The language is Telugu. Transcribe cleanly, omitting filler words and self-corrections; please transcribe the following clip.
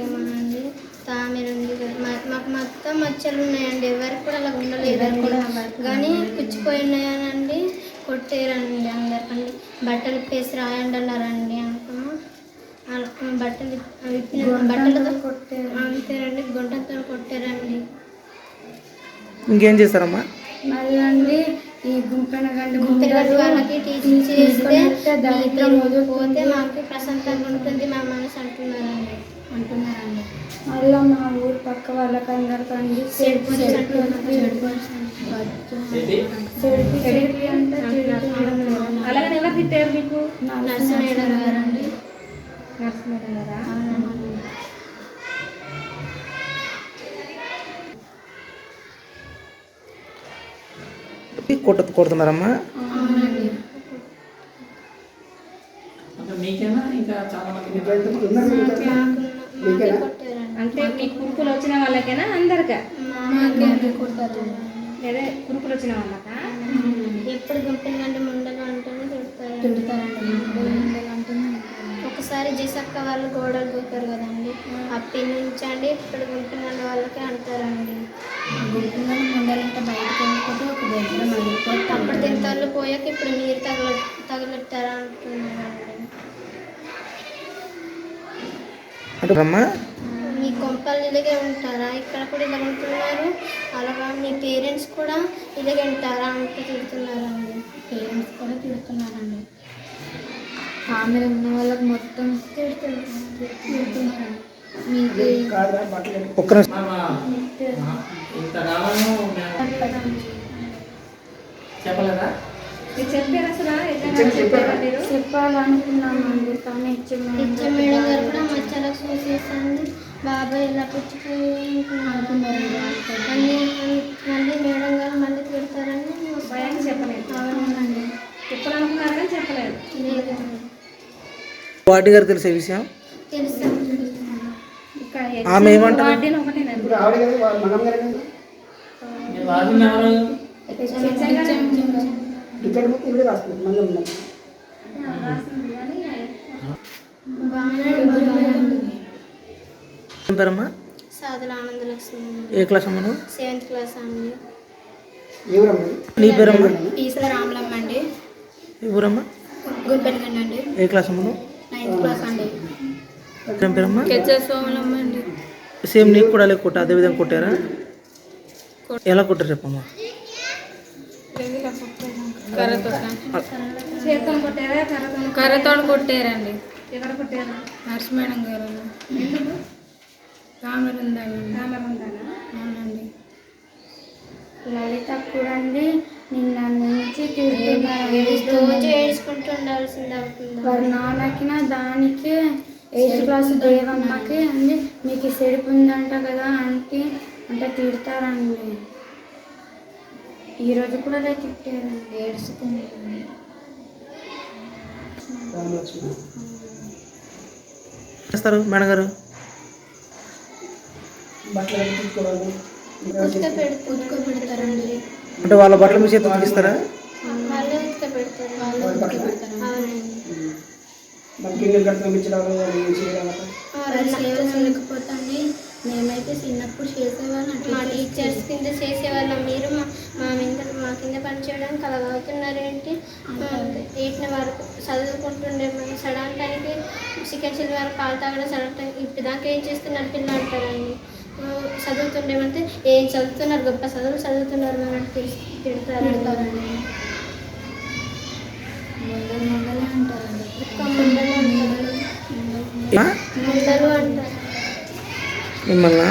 ఏమోనండి తామర ఉంది మాకు మొత్తం మచ్చలు ఉన్నాయండి. ఎవరికి కూడా అలా ఉండలేదండి. కానీ పుచ్చిపోయి ఉన్నాయనండి కొట్టేరండి అందరికండి. బట్టలు ఇప్పేసి రాయండి అన్నారండి. బట్టలు బట్టలతో కొట్టారు అంతేనండి. గుంటతో కొట్టారండి. ఇంకేం చేస్తారమ్మా? మళ్ళీ అండి ఈ గుంపెనగండి వాళ్ళకి టీచింగ్ చేస్తే దరిద్రం వదిలిపోతే మాకు ప్రశాంతంగా ఉంటుంది మా మనసు అంటున్నారండి. మళ్ళీ మా ఊరు పక్క వాళ్ళకి అందరికండి అలాగని ఎవరు తిట్టారు మీకు? నర్సు మేడం గారండి. నర్సు మేడం గారా? కొడుతున్నారమ్మా? అంటే మీకు కురుకులు వచ్చిన వాళ్ళకేనా అందరికా? లేదా కురుకులు వచ్చిన వాళ్ళకా? ఎప్పుడు గుంపెనగండి ముండలు అంటేనే తిడతారండి. ఒకసారి జసక్క వాళ్ళు గోడలు దూకారు కదండి, అప్పటి నుంచి అండి ఇప్పుడు గుంపెనగండి వాళ్ళకే అంటారండి. గుంపెనగండి ముండలంటే బయటకు వెళ్ళిపోతే ఒక దగ్గర మళ్ళీ అప్పుడు తింటారు పోయాక ఇప్పుడు నీరు తగలెట్టారా అంటున్నారండి. మీ కొంపలు ఇలాగే ఉంటారా? ఇక్కడ కూడా ఇలా ఉంటున్నారు. అలాగా మీ పేరెంట్స్ కూడా ఇలాగే ఉంటారా అంటూ తిడుతున్నారండి. పేరెంట్స్ కూడా తిడుతున్నారండి. ఆమె ఉన్న వాళ్ళకి మొత్తం తిడుతున్నారు. మీకు చెప్పాలనుకున్నామండి. కానీ ఇచ్చే మేడం గారు కూడా మచ్చలా చూసేసండి బాబాయ్ ఇలా పుచ్చిపోయి అంటున్నారండి. మళ్ళీ మేడం గారు మళ్ళీ తిడతారని భయాన్ని చెప్పలేదు. అవునండి, చెప్పాలనుకున్నారు కానీ చెప్పలేదు. వార్డు గారు తెలిసే విషయం తెలుసు. ఆమె ఏమంటారు? పేరమ్మా? సాధుల ఆనందలక్ష్మి. ఏ క్లాస్ అమ్మా? 7th క్లాస్ అండి. నీ పేరమ్మా? ఈశ్వర రామలమ్మ అండి. ఏ ఊరమ్మా? గుంపెనగండి అండి. ఏ క్లాస్ అమ్మను? 9th క్లాస్ అండి. ఏం పేరమ్మా? సోమలమ్మ అండి. సేమ్ నీకు కూడా అలాగే కొట్టా? అదే విధంగా కొట్టారా? ఎలా కొట్టారు చెప్పమ్మా? కర్రతో కొట్టారండి. ఎవరు కొట్టారు? నర్సు మేడం గారు. ఎందుకు? తామర ఉందండి. అవునండి. లలిత కూడా అండి నిన్న నుంచి ఏడ్చుకుంటూ ఉండాల్సింది అవుతుంది. వారి నాన్నకి దానికి 8th క్లాస్ దేవమ్మకి అండి మీకు సెడుపు ఉందంట కదా అంటే తిడతారండి. ఈరోజు కూడా అదే తిట్టారండి. ఏడ్చుకుంటుంది. చేస్తారు మేడం గారు? పెడతారండి. అంటే వాళ్ళ బట్టలు మీ చేతి ఉతికిస్తారా? వాళ్ళే పెడతారు. లేకపోతే మేమైతే చిన్నప్పుడు చేసేవాళ్ళం. మా టీచర్స్ కింద చేసేవాళ్ళం. మీరు మా కింద పనిచేయడానికి అలా అవుతున్నారేంటి? 8 వరకు చదువుకుంటుండే మేము సడన్ టైంకి చికెన్ వరకు పాలు తాగడం సడన్ టైం ఇప్పుడు దాకా ఏం చేస్తున్నారు పిల్లలు అంటారండి. చదువుతుండేమంటే ఏం చదువుతున్నారు, గొప్ప చదువులు చదువుతున్నారు మేము తిడతారండి. ముందలే అంటారండి. ముందలు అంటారు. మిమ్మల్ని